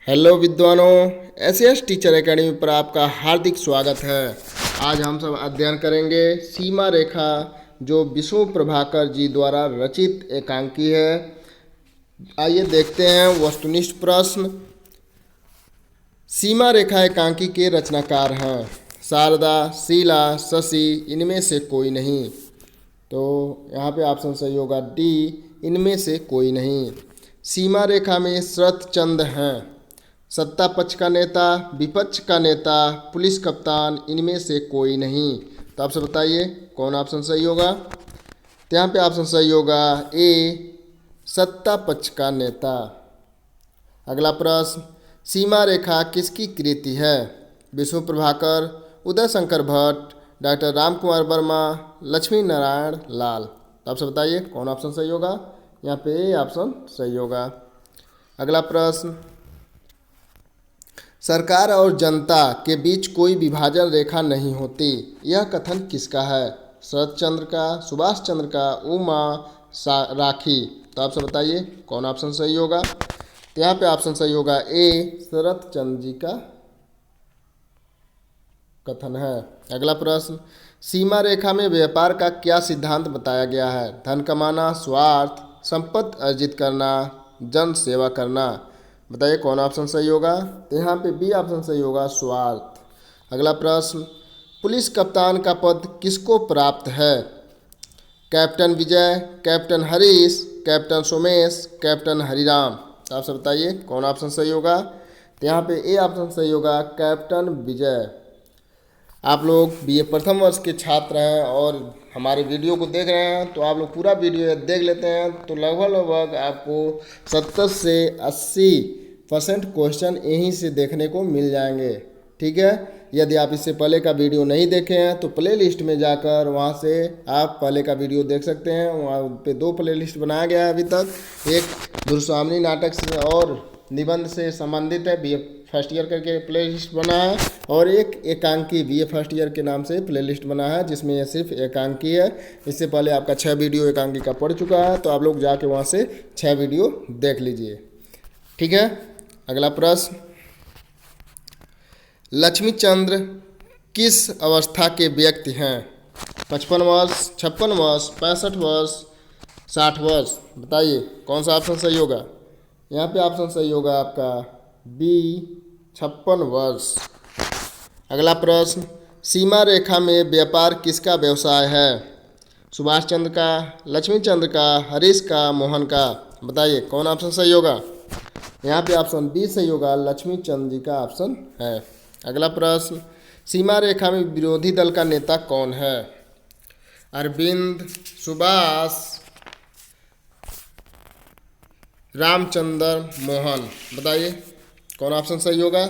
Hello विद्वानों, S teacher academy पर आपका हार्दिक स्वागत है। आज हम सब अध्ययन करेंगे सीमा रेखा, जो विष्णु प्रभाकर जी द्वारा रचित एकांकी है। आइए देखते हैं वस्तुनिष्ठ प्रश्न। सीमा रेखा एकांकी के रचनाकार हैं शारदा, शीला, शशि, इनमें से कोई नहीं। तो यहाँ पे ऑप्शन सही होगा डी, इनमें से कोई नहीं। सीमा रेखा में शरत चंद्र हैं, सत्ता पक्ष का नेता, विपक्ष का नेता, पुलिस कप्तान, इनमें से कोई नहीं। तो आप सब बताइए कौन ऑप्शन सही होगा। तो यहाँ पे ऑप्शन सही होगा ए, सत्ता पक्ष का नेता। अगला प्रश्न, सीमा रेखा किसकी कृति है? विष्णु प्रभाकर, उदय शंकर भट्ट, डॉक्टर राम कुमार वर्मा, लक्ष्मी नारायण लाल। तो आप सब बताइए कौन ऑप्शन सही होगा। यहाँ पे ए ऑप्शन सही होगा। अगला प्रश्न, सरकार और जनता के बीच कोई विभाजन रेखा नहीं होती, यह कथन किसका है? शरत चंद्र का, सुभाष चंद्र का, उमा, राखी। तो आप सब बताइए कौन ऑप्शन सही होगा। तो यहाँ पे ऑप्शन सही होगा ए, शरत चंद्र जी का कथन है। अगला प्रश्न, सीमा रेखा में व्यापार का क्या सिद्धांत बताया गया है? धन कमाना, स्वार्थ, संपत्ति अर्जित करना, जन सेवा करना। बताइए कौन ऑप्शन सही होगा। तो यहाँ पे बी ऑप्शन सही होगा, स्वार्थ। अगला प्रश्न, पुलिस कप्तान का पद किसको प्राप्त है? Captain Vijay, captain Harish, captain Somesh, captain Hariram. तो आप सब बताइए कौन ऑप्शन सही होगा। तो यहाँ पे ए ऑप्शन सही होगा, कैप्टन विजय। आप लोग बीए प्रथम वर्ष के छात्र हैं और हमारे वीडियो को देख रहे हैं, तो आप लोग पूरा वीडियो देख लेते हैं तो लगभग आपको 70 से 80% क्वेश्चन यहीं से देखने को मिल जाएंगे। ठीक है, यदि आप इससे पहले का वीडियो नहीं देखे हैं तो प्ले लिस्ट में जाकर वहां से आप पहले का वीडियो देख सकते हैं। वहाँ पे 2 प्ले लिस्ट बनाया गया है अभी तक। एक दुर्स्वामिनी नाटक से और निबंध से संबंधित है, बीए फर्स्ट ईयर करके प्ले लिस्ट बना है, और एक एकांकी बीए फर्स्ट ईयर के नाम से प्ले लिस्ट बना है जिसमें यह सिर्फ एकांकी है। इससे पहले आपका 6 वीडियो एकांकी का पड़ चुका है, तो आप लोग जाके वहाँ से 6 वीडियो देख लीजिए। ठीक है। अगला प्रश्न, लक्ष्मीचंद्र किस अवस्था के व्यक्ति हैं? 55 वर्ष, 56 वर्ष, 65 वर्ष, 60 वर्ष। बताइए कौन सा ऑप्शन सही होगा। यहाँ पे ऑप्शन सही होगा आपका बी, 56 वर्ष। अगला प्रश्न, सीमा रेखा में व्यापार किसका व्यवसाय है? सुभाष चंद्र का, लक्ष्मी चंद्र का, हरीश का, मोहन का। बताइए कौन ऑप्शन सही होगा। यहाँ पे ऑप्शन बी सही होगा, लक्ष्मी चंद्र जी का ऑप्शन है। अगला प्रश्न, सीमा रेखा में विरोधी दल का नेता कौन है? अरविंद, सुभाष, रामचंद्र, मोहन। बताइए कौन ऑप्शन सही होगा।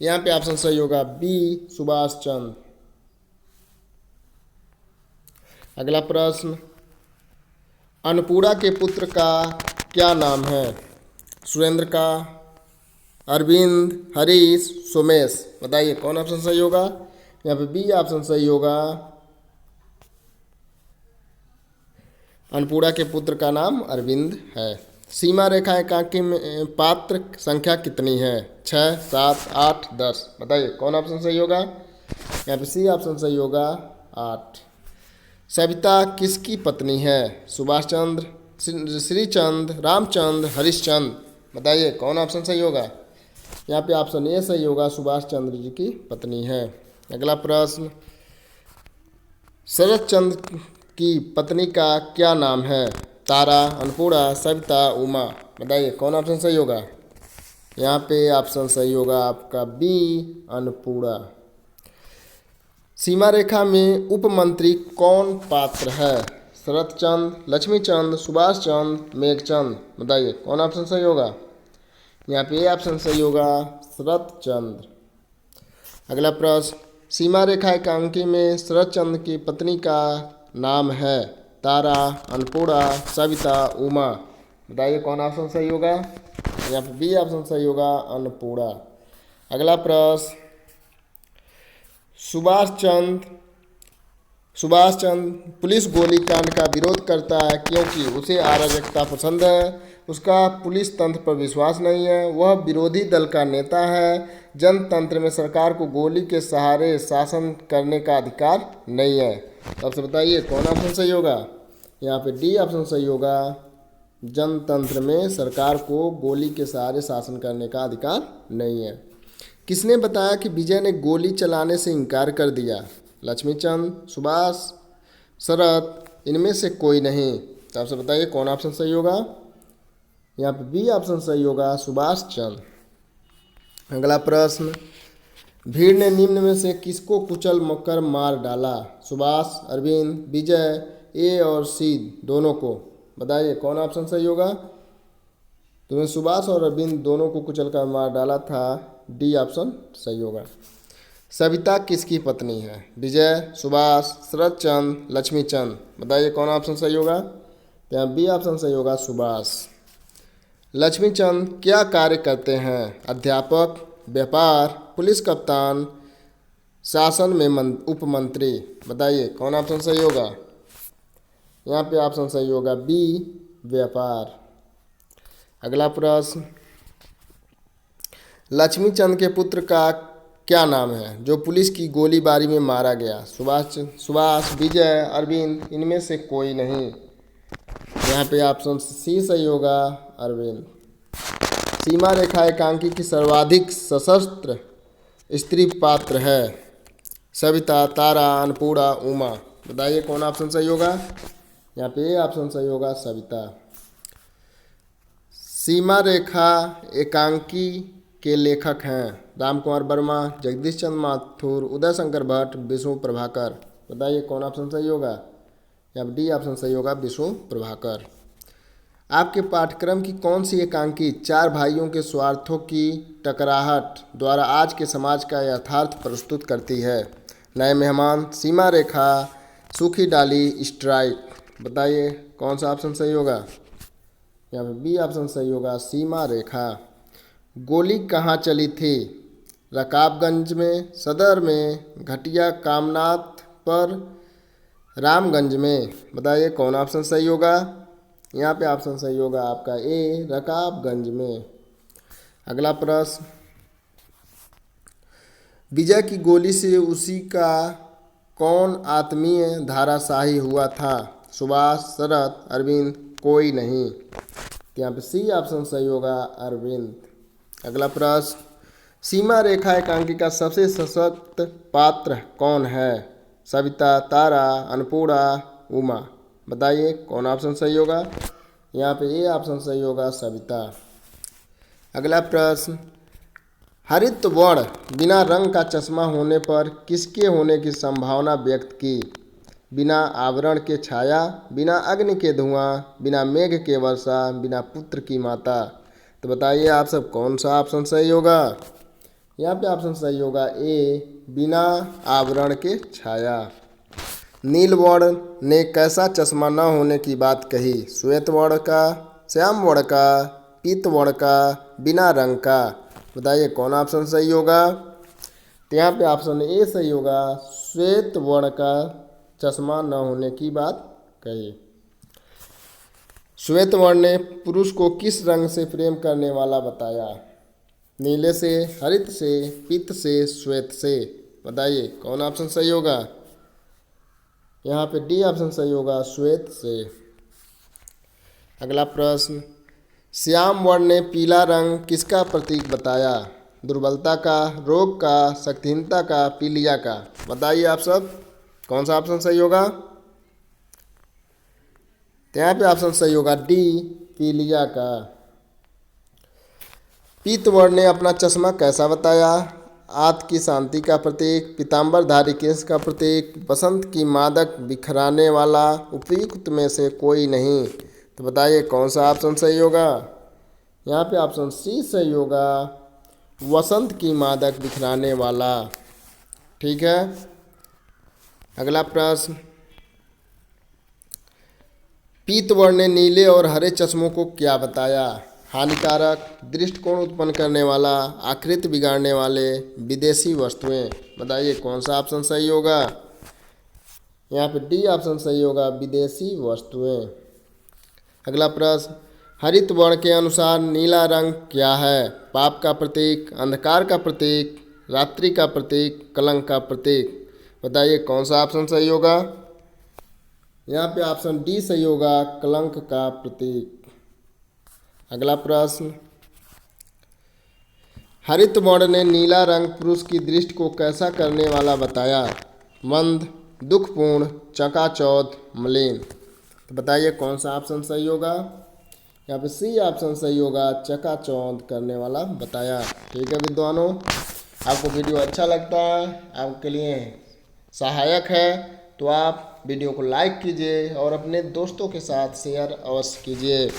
यहाँ पे ऑप्शन सही होगा बी, सुभाष चंद्र। अगला प्रश्न, अन्नपूर्णा के पुत्र का क्या नाम है? सुरेंद्र का, अरविंद, हरीश, सोमेश। बताइए कौन ऑप्शन सही होगा। यहाँ पे बी ऑप्शन सही होगा, अन्नपूर्णा के पुत्र का नाम अरविंद है। सीमा रेखा एकांकी में पात्र संख्या कितनी है? 6, 7, 8, 10। बताइए कौन ऑप्शन सही होगा। यहाँ पे सी ऑप्शन सही होगा, 8। सविता किसकी पत्नी है? सुभाष चंद्र, श्रीचंद्र, रामचंद्र, हरिश्चंद्र। बताइए कौन ऑप्शन सही होगा। यहाँ पे ऑप्शन ए सही होगा, सुभाष चंद्र जी की पत्नी है। अगला प्रश्न, शरत चंद्र की पत्नी का क्या नाम है? तारा, अन्नपूर्णा, सविता, उमा। बताइए कौन ऑप्शन सही होगा। यहाँ पे ऑप्शन सही होगा आपका बी, अन्नपूर्णा। सीमा रेखा में उपमंत्री कौन पात्र है? शरत चंद्र, लक्ष्मी चंद्र, सुभाष चंद्र, मेघचंद। बताइए कौन ऑप्शन सही होगा। यहाँ पे ऑप्शन सही होगा, शरत चंद्र। अगला प्रश्न, सीमा रेखा एकांकी में शरत चंद्र की पत्नी का नाम है? तारा, अन्नपूर्णा, सविता, उमा। बताइए कौन ऑप्शन सही होगा। यहाँ पे बी ऑप्शन सही होगा, अन्नपूर्णा। अगला प्रश्न, सुभाष चंद्र पुलिस गोलीकांड का विरोध करता है क्योंकि उसे अराजकता पसंद है, उसका पुलिस तंत्र पर विश्वास नहीं है, वह विरोधी दल का नेता है, जनतंत्र में सरकार को गोली के सहारे शासन करने का अधिकार नहीं है। तो आपसे बताइए कौन ऑप्शन सही होगा? यहाँ पे डी ऑप्शन सही होगा। जनतंत्र में सरकार को गोली के सहारे शासन करने का अधिकार नहीं है। किसने बताया कि विजय ने गोली चलाने से इनकार कर दिया? लक्ष्मीचंद, सुभाष, शरद, इनमें से कोई नहीं। तो आपसे बताइए कौन ऑप्शन सही होगा? यहाँ पे बी ऑप्शन सही होगा, सुभाष चंद्र। अगला प्रश्न, भीड़ ने निम्न में से किसको कुचल कर मार डाला? सुभाष, अरविंद, विजय, ए और सी दोनों को। बताइए कौन ऑप्शन सही होगा? तुम्हें सुभाष और अरविंद दोनों को कुचल कर मार डाला था, डी ऑप्शन सही होगा। सविता किसकी पत्नी है? विजय, सुभाष, शरद चंद्र, लक्ष्मीचंद। बताइए कौन ऑप्शन सही होगा? तो यहाँ बी ऑप्शन सही होगा, सुभाष। लक्ष्मीचंद क्या कार्य करते हैं? अध्यापक, व्यापार, पुलिस कप्तान, शासन में उपमंत्री। बताइए कौन ऑप्शन सही होगा? यहाँ पे ऑप्शन सही होगा बी, व्यापार। अगला प्रश्न, लक्ष्मीचंद के पुत्र का क्या नाम है जो पुलिस की गोलीबारी में मारा गया? सुभाष, विजय, अरविंद, इनमें से कोई नहीं। यहाँ पे ऑप्शन सी सही होगा, अरविंद। सीमा रेखा एकांकी की सर्वाधिक सशस्त्र स्त्री पात्र है? सविता, तारा, अन्नपूर्णा, उमा। बताइए कौन ऑप्शन सही होगा? यहाँ पे ऑप्शन सही होगा, सविता। सीमा रेखा एकांकी के लेखक हैं? राम कुमार वर्मा, जगदीश चंद्र माथुर, उदय शंकर भट्ट, विष्णु प्रभाकर। बताइए कौन ऑप्शन सही होगा? या डी ऑप्शन सही होगा, विष्णु प्रभाकर। आपके पाठ्यक्रम की कौन सी एकांकी चार भाइयों के स्वार्थों की टकराहट द्वारा आज के समाज का यथार्थ प्रस्तुत करती है? नए मेहमान, सीमा रेखा, सूखी डाली, स्ट्राइक। बताइए कौन सा ऑप्शन सही होगा? यहाँ पे बी ऑप्शन सही होगा, सीमा रेखा। गोली कहाँ चली थी? रकाबगंज में, सदर में, घटिया कामनाथ पर, रामगंज में। बताइए कौन ऑप्शन सही होगा? यहाँ पे ऑप्शन सही होगा आपका ए, रकाबगंज में। अगला प्रश्न, विजय की गोली से उसी का कौन आत्मीय धाराशाही हुआ था? सुभाष, शरद, अरविंद, कोई नहीं। यहाँ पे सी ऑप्शन सही होगा, अरविंद। अगला प्रश्न, सीमा रेखा एकांकी का सबसे सशक्त पात्र कौन है? सविता, तारा, अन्नपूर्णा, उमा। बताइए कौन ऑप्शन सही होगा? यहाँ पे ए ऑप्शन सही होगा, सविता। अगला प्रश्न, हरित वर्ण बिना रंग का चश्मा होने पर किसके होने की संभावना व्यक्त की? बिना आवरण के छाया, बिना अग्नि के धुआं, बिना मेघ के वर्षा, बिना पुत्र की माता। तो बताइए आप सब कौन सा ऑप्शन सही होगा? यहाँ पे ऑप्शन सही होगा ए, बिना आवरण के छाया। नील वर्ण ने कैसा चश्मा न होने की बात कही? श्वेत वर्ण का, श्याम वर्ण का, पीत वर्ण का, बिना रंग का। बताइए कौन ऑप्शन सही होगा? तो यहाँ पे ऑप्शन ए सही होगा, श्वेत वर्ण का चश्मा न होने की बात कही। श्वेत वर्ण ने पुरुष को किस रंग से प्रेम करने वाला बताया? नीले से, हरित से, पीत से, श्वेत से। बताइए कौन ऑप्शन सही होगा? यहाँ पे डी ऑप्शन सही होगा, श्वेत से। अगला प्रश्न, श्याम वर्ण ने पीला रंग किसका प्रतीक बताया? दुर्बलता का, रोग का, शक्तिहीनता का, पीलिया का। बताइए आप सब कौन सा ऑप्शन सही होगा? तो यहाँ पे ऑप्शन सही होगा डी, पीलिया का। पीत वर्ण ने अपना चश्मा कैसा बताया? आत्म की शांति का प्रतीक, पीताम्बरधारी केश का प्रतीक, बसंत की मादक बिखराने वाला, उपयुक्त में से कोई नहीं। तो बताइए कौन सा ऑप्शन सही होगा? यहाँ पे ऑप्शन सी सही होगा, वसंत की मादक बिखराने वाला। ठीक है। अगला प्रश्न, पीत वर्ण ने नीले और हरे चश्मों को क्या बताया? हानिकारक, दृष्टिकोण उत्पन्न करने वाला, आकृति बिगाड़ने वाले, विदेशी वस्तुएं। बताइए कौन सा ऑप्शन सही होगा? यहाँ पे डी ऑप्शन सही होगा, विदेशी वस्तुएं। अगला प्रश्न, हरित वर्ण के अनुसार नीला रंग क्या है? पाप का प्रतीक, अंधकार का प्रतीक, रात्रि का प्रतीक, कलंक का प्रतीक। बताइए कौन सा ऑप्शन सही होगा? यहाँ पे ऑप्शन डी सही होगा, कलंक का प्रतीक। अगला प्रश्न, हरित वर्ण ने नीला रंग पुरुष की दृष्टि को कैसा करने वाला बताया? मंद, दुखपूर्ण, चकाचौंध, मलिन। तो बताइए कौन सा ऑप्शन सही होगा? यहाँ पे सी ऑप्शन सही होगा, चकाचौंध करने वाला बताया। ठीक है विद्वानों, आपको वीडियो अच्छा लगता है, आपके लिए सहायक है, तो आप वीडियो को लाइक कीजिए और अपने दोस्तों के साथ शेयर अवश्य कीजिए।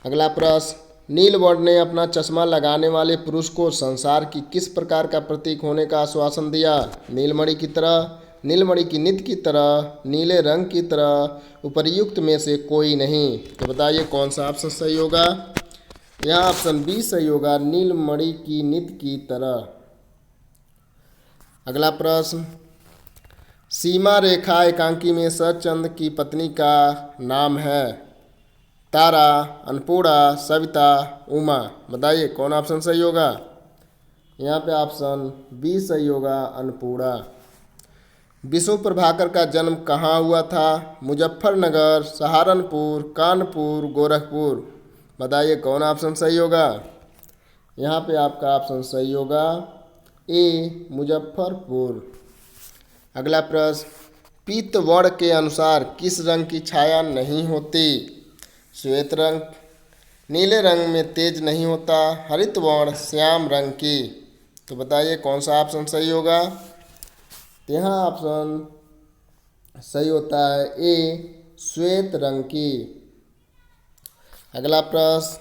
अगला प्रश्न, नील वर्ण ने अपना चश्मा लगाने वाले पुरुष को संसार की किस प्रकार का प्रतीक होने का आश्वासन दिया? नीलमणि की तरह, नीलमणि की नित की तरह, नीले रंग की तरह, उपर्युक्त में से कोई नहीं। तो बताइए कौन सा ऑप्शन सही होगा? यहाँ ऑप्शन बी सही होगा, नीलमणि की नित की तरह। अगला प्रश्न, सीमा रेखा एकांकी में सरचंद की पत्नी का नाम है? तारा, अन्नपूर्णा, सविता, उमा। बताइए कौन ऑप्शन सही होगा? यहाँ पे ऑप्शन बी सही होगा, अन्नपूर्णा। विष्णु प्रभाकर का जन्म कहाँ हुआ था? मुजफ्फरनगर, सहारनपुर, कानपुर, गोरखपुर। बताइए कौन ऑप्शन सही होगा? यहाँ पे आपका ऑप्शन सही होगा ए, मुजफ्फरपुर। अगला प्रश्न, पीत वर्ण के अनुसार किस रंग की छाया नहीं होती? श्वेत रंग, नीले रंग में तेज नहीं होता, हरित वर्ण, श्याम रंग की। तो बताइए कौन सा ऑप्शन सही होगा? यहाँ ऑप्शन सही होता है ए, श्वेत रंग की। अगला प्रश्न,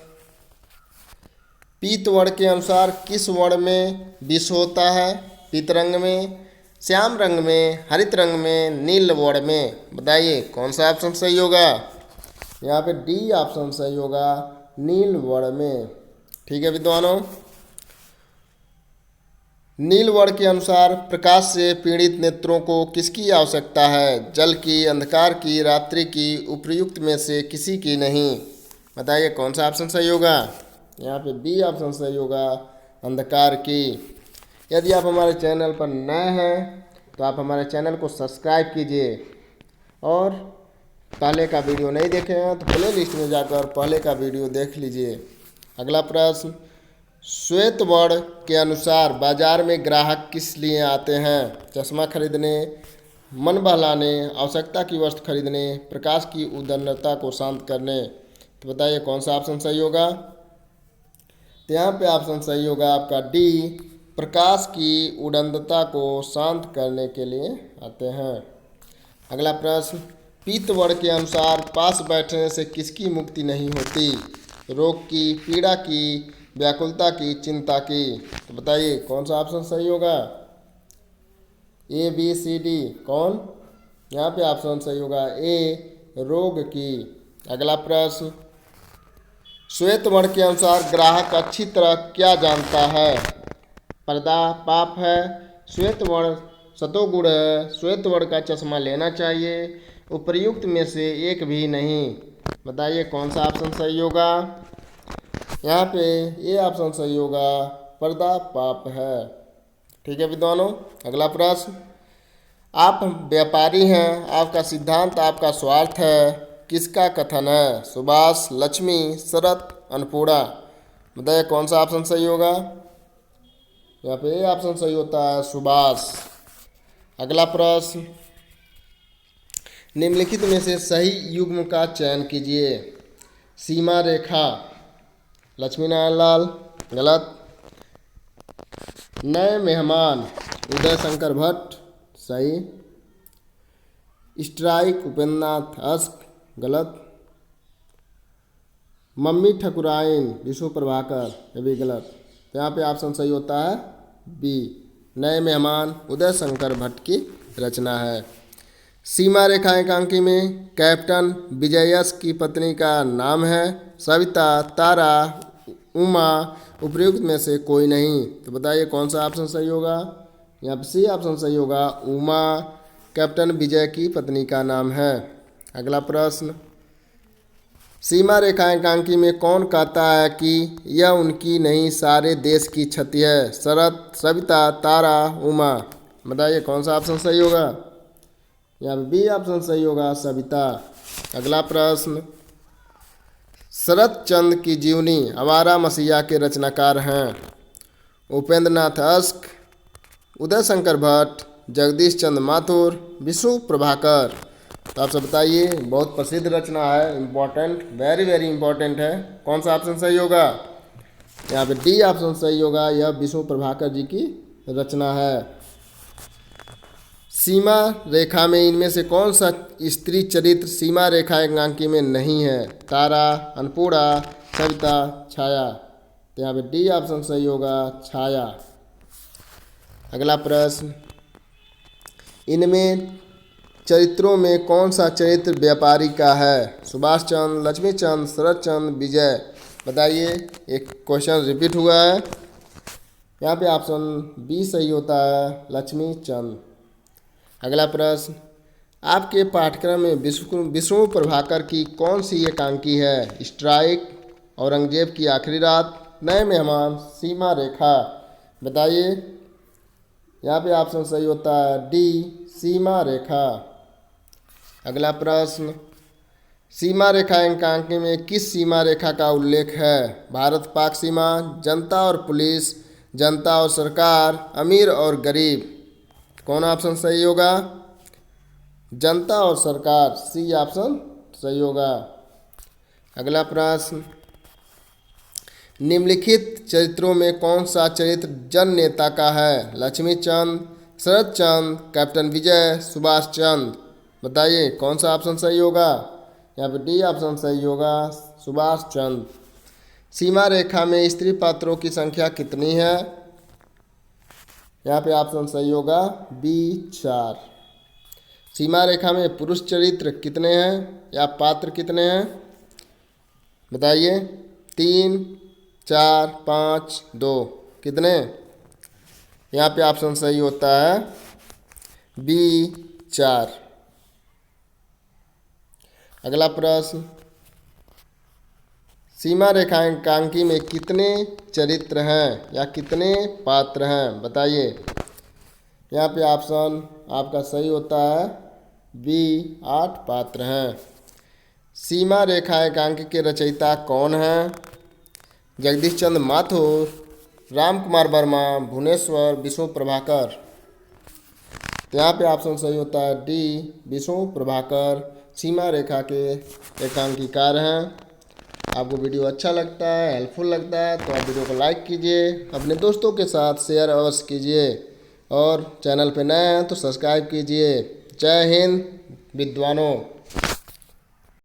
पीत वर्ण के अनुसार किस वर्ण में विष होता है? पीत रंग में, श्याम रंग में, हरित रंग में, नील वर्ण में। बताइए कौन सा ऑप्शन सही होगा? यहाँ पे डी ऑप्शन सही होगा, नील वर्ण में। ठीक है विद्वानों, नील वर्ण के अनुसार प्रकाश से पीड़ित नेत्रों को किसकी आवश्यकता है? जल की, अंधकार की, रात्रि की, उपर्युक्त में से किसी की नहीं। बताइए कौन सा ऑप्शन सही होगा? यहाँ पे बी ऑप्शन सही होगा, अंधकार की। यदि आप हमारे चैनल पर नए हैं तो आप हमारे चैनल को सब्सक्राइब कीजिए और पहले का वीडियो नहीं देखे हैं तो प्ले लिस्ट में जाकर पहले का वीडियो देख लीजिए। अगला प्रश्न, श्वेत वर्ण के अनुसार बाजार में ग्राहक किस लिए आते हैं? चश्मा खरीदने, मन बहलाने, आवश्यकता की वस्तु खरीदने, प्रकाश की उद्दंडता को शांत करने। तो बताइए कौन सा ऑप्शन सही होगा? तो यहाँ पे ऑप्शन सही होगा आपका डी, प्रकाश की उद्दंडता को शांत करने के लिए आते हैं। अगला प्रश्न, पीत वर्ण के अनुसार पास बैठने से किसकी मुक्ति नहीं होती? रोग की, पीड़ा की, व्याकुलता की, चिंता की। तो बताइए कौन सा ऑप्शन सही होगा? ए, बी, सी, डी। कौन? यहाँ पे ऑप्शन सही होगा ए, रोग की। अगला प्रश्न, श्वेत वर्ण के अनुसार ग्राहक अच्छी तरह क्या जानता है? पर्दा पाप है, श्वेत वर्ण सतोगुण है, श्वेत वर्ण का चश्मा लेना चाहिए, उपर्युक्त में से एक भी नहीं। बताइए कौन सा ऑप्शन सही होगा? यहाँ पे ये ऑप्शन सही होगा, पर्दा पाप है। ठीक है विद्वानों, अगला प्रश्न, आप व्यापारी हैं, आपका सिद्धांत आपका स्वार्थ है, किसका कथन है? सुभाष, लक्ष्मी, शरत, अन्नपूर्णा। बताइए कौन सा ऑप्शन सही होगा? यहाँ पे ए ऑप्शन सही होता है, सुभाष। अगला प्रश्न, निम्नलिखित में से सही युग्म का चयन कीजिए। सीमा रेखा, लक्ष्मी नारायण लाल। गलत। नए मेहमान, उदय शंकर भट्ट। सही। स्ट्राइक, उपेंद्रनाथ अश्क। गलत। मम्मी ठकुराइन, विष्णु प्रभाकर। ये भी गलत। तो यहाँ पे ऑप्शन सही होता है बी, नए मेहमान, उदय शंकर भट्ट की रचना है। सीमा रेखा एकांकी में कैप्टन विजयस की पत्नी का नाम है? सविता, तारा, उमा, उपर्युक्त में से कोई नहीं। तो बताइए कौन सा ऑप्शन सही होगा? यहाँ पे सी ऑप्शन सही होगा, उमा कैप्टन विजय की पत्नी का नाम है। अगला प्रश्न, सीमा रेखांकांकी में कौन कहता है कि यह उनकी नहीं सारे देश की क्षति है? शरत, सविता, तारा, उमा। बताइए कौन सा ऑप्शन सही होगा? यहाँ पे बी ऑप्शन सही होगा, सविता। अगला प्रश्न, शरत चंद्र की जीवनी आवारा मसीहा के रचनाकार हैं? उपेंद्र नाथ अश्क, उदय शंकर भट्ट, जगदीश चंद्र माथुर, विष्णु प्रभाकर। तो आप सब बताइए, बहुत प्रसिद्ध रचना है, इम्पोर्टेंट, वेरी वेरी इंपॉर्टेंट है। कौन सा ऑप्शन सही होगा? यहाँ पे डी ऑप्शन सही होगा, यह विष्णु प्रभाकर जी की रचना है। सीमा रेखा में इनमें से कौन सा स्त्री चरित्र सीमा रेखांकी में नहीं है? तारा, अन्नपूर्णा, सविता, छाया। तो यहाँ पे डी ऑप्शन सही होगा, छाया। अगला प्रश्न, इनमें चरित्रों में कौन सा चरित्र व्यापारी का है? सुभाष चंद्र, लक्ष्मी चंद्र, शरत चंद्र, विजय। बताइए, एक क्वेश्चन रिपीट हुआ है, यहाँ पे ऑप्शन बी सही होता है, लक्ष्मी चंद्र। अगला प्रश्न, आपके पाठ्यक्रम में विष्णु प्रभाकर की कौन सी एकांकी है? स्ट्राइक, औरंगजेब की आखिरी रात, नए मेहमान, सीमा रेखा। बताइए, यहाँ पे ऑप्शन सही होता है डी, सीमा रेखा। अगला प्रश्न, सीमा रेखांकांकी में किस सीमा रेखा का उल्लेख है? भारत पाक सीमा, जनता और पुलिस, जनता और सरकार, अमीर और गरीब। कौन ऑप्शन सही होगा? जनता और सरकार, सी ऑप्शन सही होगा। अगला प्रश्न, निम्नलिखित चरित्रों में कौन सा चरित्र जन नेता का है? लक्ष्मी चंद्र, शरत चंद्र, कैप्टन विजय, सुभाष चंद्र। बताइए कौन सा ऑप्शन सही होगा? यहाँ पे डी ऑप्शन सही होगा, सुभाष चंद्र। सीमा रेखा में स्त्री पात्रों की संख्या कितनी है? यहाँ पे ऑप्शन सही होगा बी, 4। सीमा रेखा में पुरुष चरित्र कितने हैं या पात्र कितने हैं? बताइए, 3, 4, 5, 2। कितने? यहाँ पे ऑप्शन सही होता है बी, 4। अगला प्रश्न, सीमा रेखांकांकी में कितने चरित्र हैं या कितने पात्र हैं? बताइए, यहाँ पे ऑप्शन आपका सही होता है बी, 8 पात्र हैं। सीमा रेखांकांकी के रचयिता कौन हैं? जगदीश चंद्र माथुर, राम कुमार वर्मा, भुवनेश्वर, विष्णु प्रभाकर। तो यहाँ पे ऑप्शन सही होता है डी, विष्णु प्रभाकर सीमा रेखा के एकांकीकार हैं। आपको वीडियो अच्छा लगता है, हेल्पफुल लगता है तो आप वीडियो को लाइक कीजिए, अपने दोस्तों के साथ शेयर अवश्य कीजिए और चैनल पे नए हैं तो सब्सक्राइब कीजिए। जय हिंद विद्वानों।